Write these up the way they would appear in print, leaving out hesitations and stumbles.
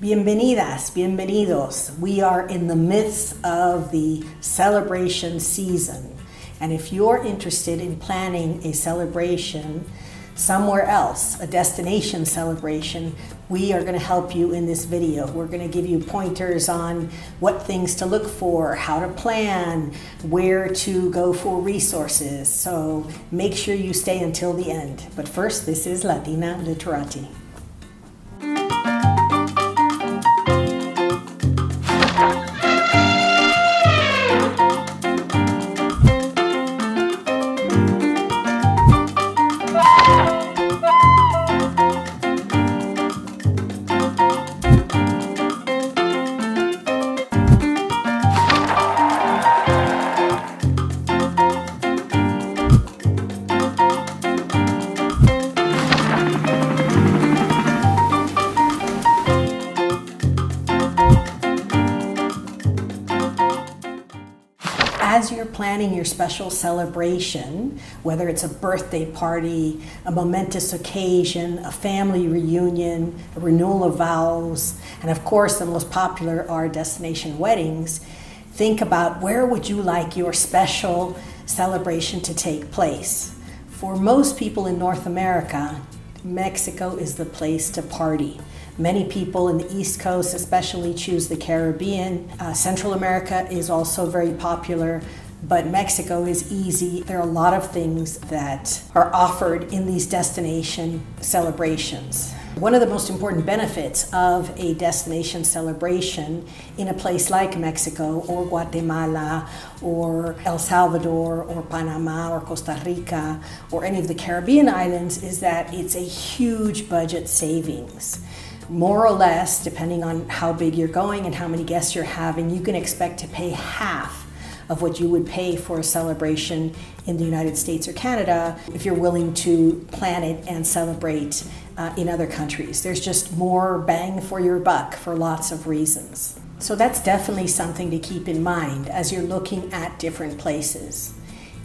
Bienvenidas, bienvenidos. We are in the midst of the celebration season. And if you're interested in planning a celebration somewhere else, a destination celebration, we are going to help you in this video. We're going to give you pointers on what things to look for, how to plan, where to go for resources. So make sure you stay until the end. But first, this is Latina Literati. As you're planning your special celebration, whether it's a birthday party, a momentous occasion, a family reunion, a renewal of vows, and of course the most popular are destination weddings, think about where would you like your special celebration to take place. For most people in North America, Mexico is the place to party. Many people in the East Coast especially choose the Caribbean. Central America is also very popular, but Mexico is easy. There are a lot of things that are offered in these destination celebrations. One of the most important benefits of a destination celebration in a place like Mexico or Guatemala or El Salvador or Panama or Costa Rica or any of the Caribbean islands is that it's a huge budget savings. More or less, depending on how big you're going and how many guests you're having, you can expect to pay half of what you would pay for a celebration in the United States or Canada if you're willing to plan it and celebrate in other countries. There's just more bang for your buck for lots of reasons. So that's definitely something to keep in mind as you're looking at different places.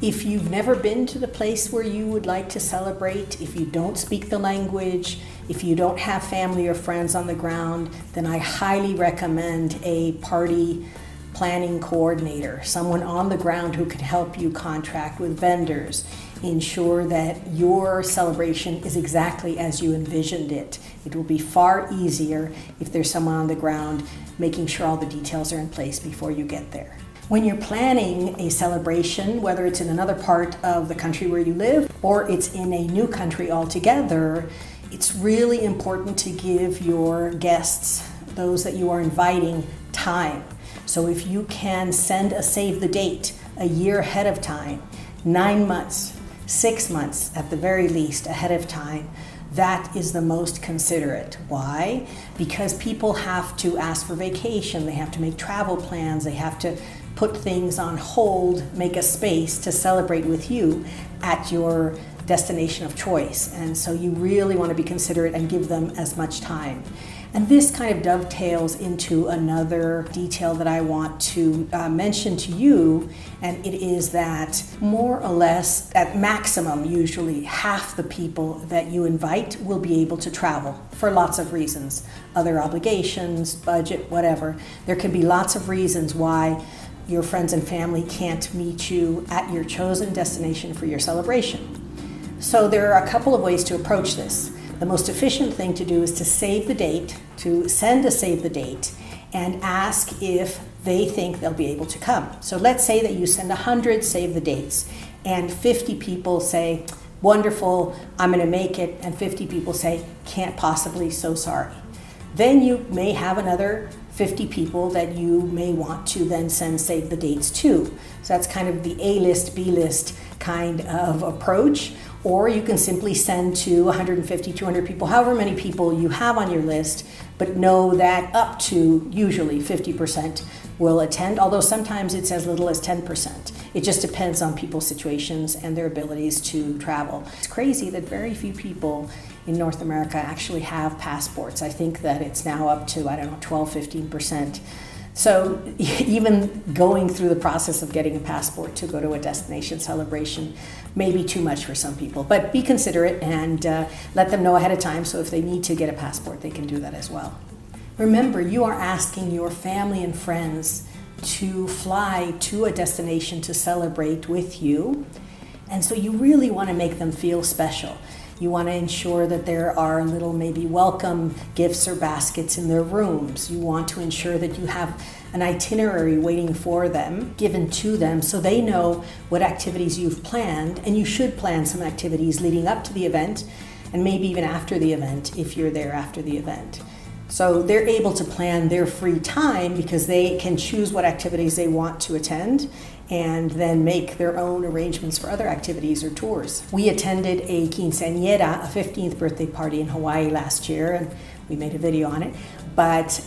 If you've never been to the place where you would like to celebrate, if you don't speak the language, if you don't have family or friends on the ground, then I highly recommend a party planning coordinator, someone on the ground who can help you contract with vendors, ensure that your celebration is exactly as you envisioned it. It will be far easier if there's someone on the ground making sure all the details are in place before you get there. When you're planning a celebration, whether it's in another part of the country where you live or it's in a new country altogether, it's really important to give your guests, those that you are inviting, time. So if you can send a save the date a year ahead of time, 9 months, 6 months at the very least ahead of time, that is the most considerate. Why? Because people have to ask for vacation, they have to make travel plans, they have to put things on hold, make a space to celebrate with you at your destination of choice. And so you really want to be considerate and give them as much time. And this kind of dovetails into another detail that I want to mention to you, and it is that more or less, at maximum, usually half the people that you invite will be able to travel for lots of reasons. Other obligations, budget, whatever. There can be lots of reasons why your friends and family can't meet you at your chosen destination for your celebration. So there are a couple of ways to approach this. The most efficient thing to do is to save the date, to send a save the date, and ask if they think they'll be able to come. So let's say that you send 100 save the dates, and 50 people say, wonderful, I'm going to make it, and 50 people say, can't possibly, so sorry. Then you may have another 50 people that you may want to then send save the dates to. So that's kind of the A-list, B-list kind of approach. Or you can simply send to 150, 200 people, however many people you have on your list, but know that up to usually 50% will attend, although sometimes it's as little as 10%. It just depends on people's situations and their abilities to travel. It's crazy that very few people in North America actually have passports. I think that it's now up to, 12, 15%. So even going through the process of getting a passport to go to a destination celebration may be too much for some people. But be considerate and let them know ahead of time, so if they need to get a passport, they can do that as well. Remember, you are asking your family and friends to fly to a destination to celebrate with you. And so you really want to make them feel special. You want to ensure that there are little maybe welcome gifts or baskets in their rooms. You want to ensure that you have an itinerary waiting for them, given to them, so they know what activities you've planned. And you should plan some activities leading up to the event and maybe even after the event if you're there after the event. So they're able to plan their free time because they can choose what activities they want to attend and then make their own arrangements for other activities or tours. We attended a quinceañera, a 15th birthday party in Hawaii last year, and we made a video on it. But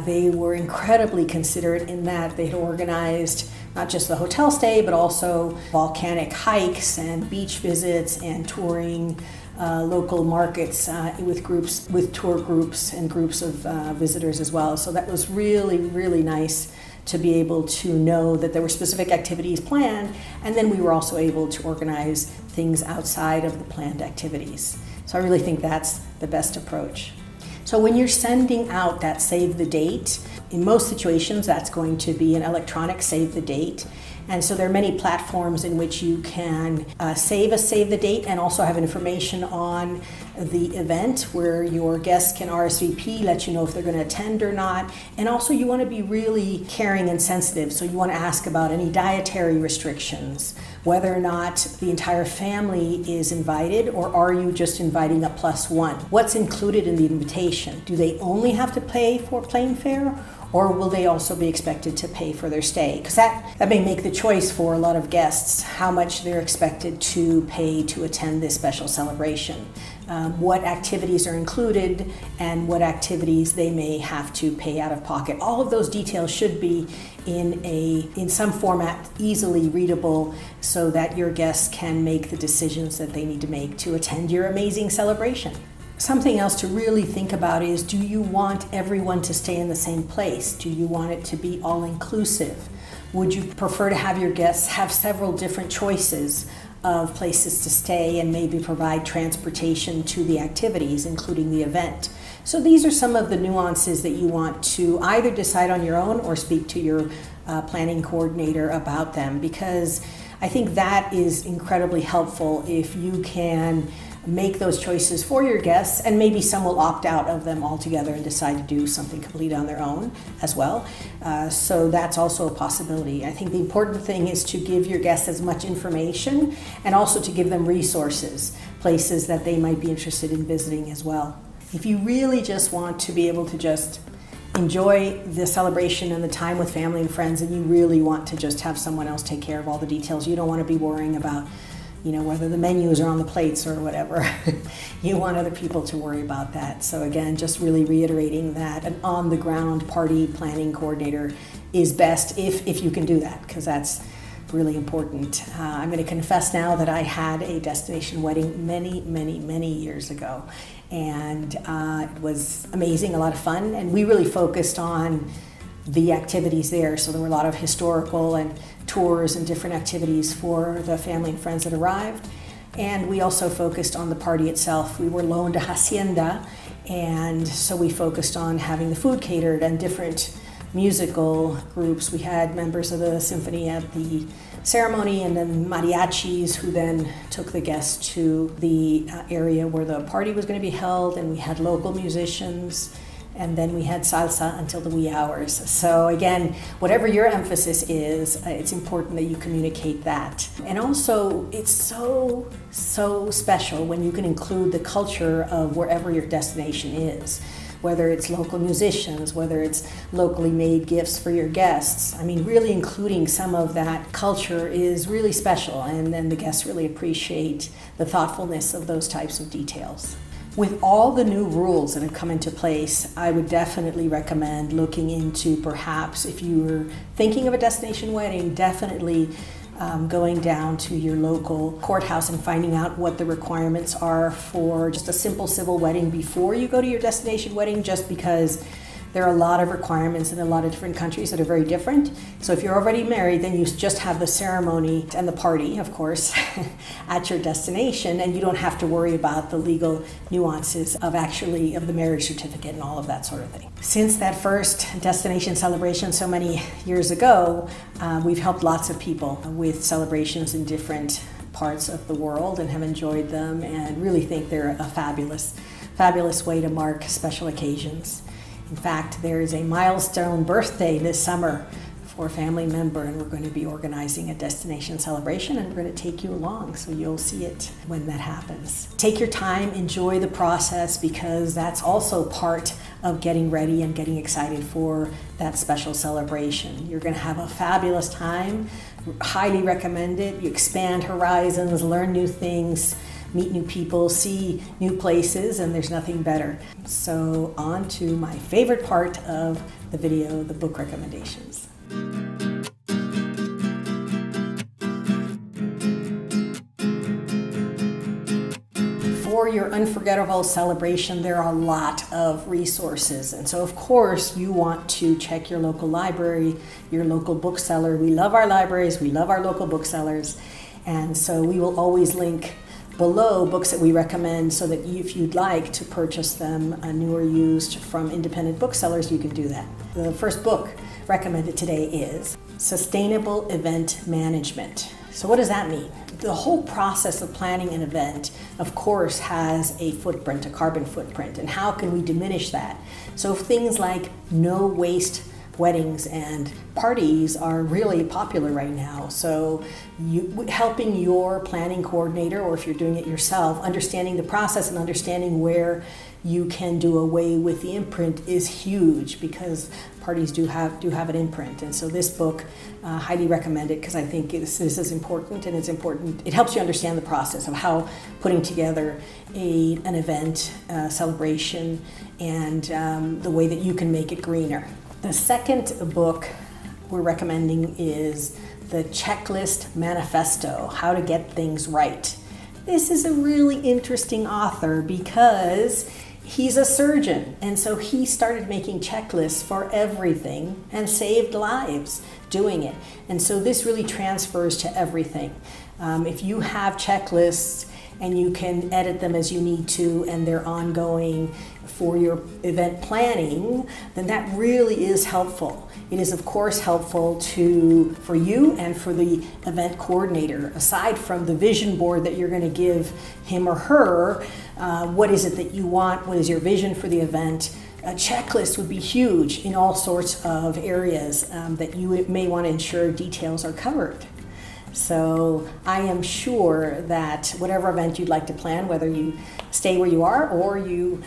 they were incredibly considerate in that they had organized not just the hotel stay, but also volcanic hikes and beach visits and touring local markets with tour groups and groups of visitors as well. So that was really, really nice to be able to know that there were specific activities planned, and then we were also able to organize things outside of the planned activities. So I really think that's the best approach. So when you're sending out that save the date, in most situations that's going to be an electronic save the date. And so there are many platforms in which you can save the date and also have information on the event where your guests can RSVP, let you know if they're going to attend or not. And also you want to be really caring and sensitive. So you want to ask about any dietary restrictions, whether or not the entire family is invited, or are you just inviting a +1? What's included in the invitation? Do they only have to pay for plane fare, or will they also be expected to pay for their stay? Because that may make the choice for a lot of guests, how much they're expected to pay to attend this special celebration. What activities are included and what activities they may have to pay out of pocket. All of those details should be in some format easily readable so that your guests can make the decisions that they need to make to attend your amazing celebration. Something else to really think about is, do you want everyone to stay in the same place? Do you want it to be all-inclusive? Would you prefer to have your guests have several different choices of places to stay and maybe provide transportation to the activities, including the event? So these are some of the nuances that you want to either decide on your own or speak to your planning coordinator about them, because I think that is incredibly helpful if you can make those choices for your guests, and maybe some will opt out of them altogether and decide to do something completely on their own as well. So that's also a possibility. I think the important thing is to give your guests as much information and also to give them resources, places that they might be interested in visiting as well. If you really just want to be able to just enjoy the celebration and the time with family and friends, and you really want to just have someone else take care of all the details, you don't want to be worrying about whether the menus are on the plates or whatever. You want other people to worry about that. So again, just really reiterating that an on-the-ground party planning coordinator is best if you can do that, because that's really important. I'm going to confess now that I had a destination wedding many years ago, and it was amazing, a lot of fun, and we really focused on the activities there. So there were a lot of historical and tours and different activities for the family and friends that arrived. And we also focused on the party itself. We were loaned a hacienda, and so we focused on having the food catered and different musical groups. We had members of the symphony at the ceremony, and then mariachis who then took the guests to the area where the party was going to be held, and we had local musicians. And then we had salsa until the wee hours. So again, whatever your emphasis is, it's important that you communicate that. And also, it's so special when you can include the culture of wherever your destination is, whether it's local musicians, whether it's locally made gifts for your guests. I mean, really including some of that culture is really special, and then the guests really appreciate the thoughtfulness of those types of details. With all the new rules that have come into place, I would definitely recommend looking into, perhaps if you were thinking of a destination wedding, definitely going down to your local courthouse and finding out what the requirements are for just a simple civil wedding before you go to your destination wedding, just because There are a lot of requirements in a lot of different countries that are very different. So if you're already married, then you just have the ceremony and the party, of course, at your destination, and you don't have to worry about the legal nuances of the marriage certificate and all of that sort of thing. Since that first destination celebration so many years ago, we've helped lots of people with celebrations in different parts of the world and have enjoyed them and really think they're a fabulous way to mark special occasions. In fact, there is a milestone birthday this summer for a family member, and we're going to be organizing a destination celebration, and we're going to take you along, so you'll see it when that happens. Take your time, enjoy the process, because that's also part of getting ready and getting excited for that special celebration. You're going to have a fabulous time. Highly recommend it. You expand horizons, learn new things, meet new people, see new places, and there's nothing better. So on to my favorite part of the video, the book recommendations. For your unforgettable celebration, there are a lot of resources. And so, of course, you want to check your local library, your local bookseller. We love our libraries, we love our local booksellers. And so we will always link below books that we recommend so that if you'd like to purchase them new or used from independent booksellers, you can do that. The first book recommended today is Sustainable Event Management. So what does that mean? The whole process of planning an event, of course, has a footprint, a carbon footprint, and how can we diminish that? So things like no waste weddings and parties are really popular right now. So helping your planning coordinator, or if you're doing it yourself, understanding the process and understanding where you can do away with the imprint is huge, because parties do have an imprint. And so this book, highly recommend it, because I think this is important, and it's important. It helps you understand the process of how putting together an event, celebration, and the way that you can make it greener. The second book we're recommending is The Checklist Manifesto, How to Get Things Right. This is a really interesting author because he's a surgeon, and so he started making checklists for everything and saved lives doing it. And so this really transfers to everything. If you have checklists and you can edit them as you need to, and they're ongoing for your event planning, then that really is helpful. It is, of course, helpful for you and for the event coordinator. Aside from the vision board that you're going to give him or her, what is it that you want? What is your vision for the event? A checklist would be huge in all sorts of areas that you may want to ensure details are covered. So I am sure that whatever event you'd like to plan, whether you stay where you are or you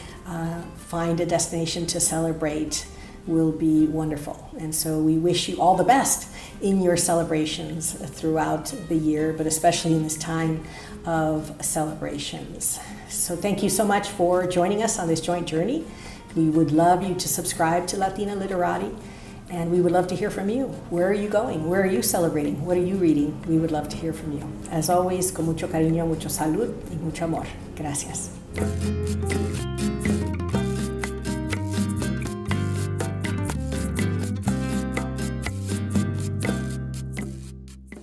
find a destination to celebrate, will be wonderful. And so we wish you all the best in your celebrations throughout the year, but especially in this time of celebrations. So thank you so much for joining us on this joint journey. We would love you to subscribe to Latina Literati. And we would love to hear from you. Where are you going? Where are you celebrating? What are you reading? We would love to hear from you. As always, con mucho cariño, mucho salud y mucho amor. Gracias.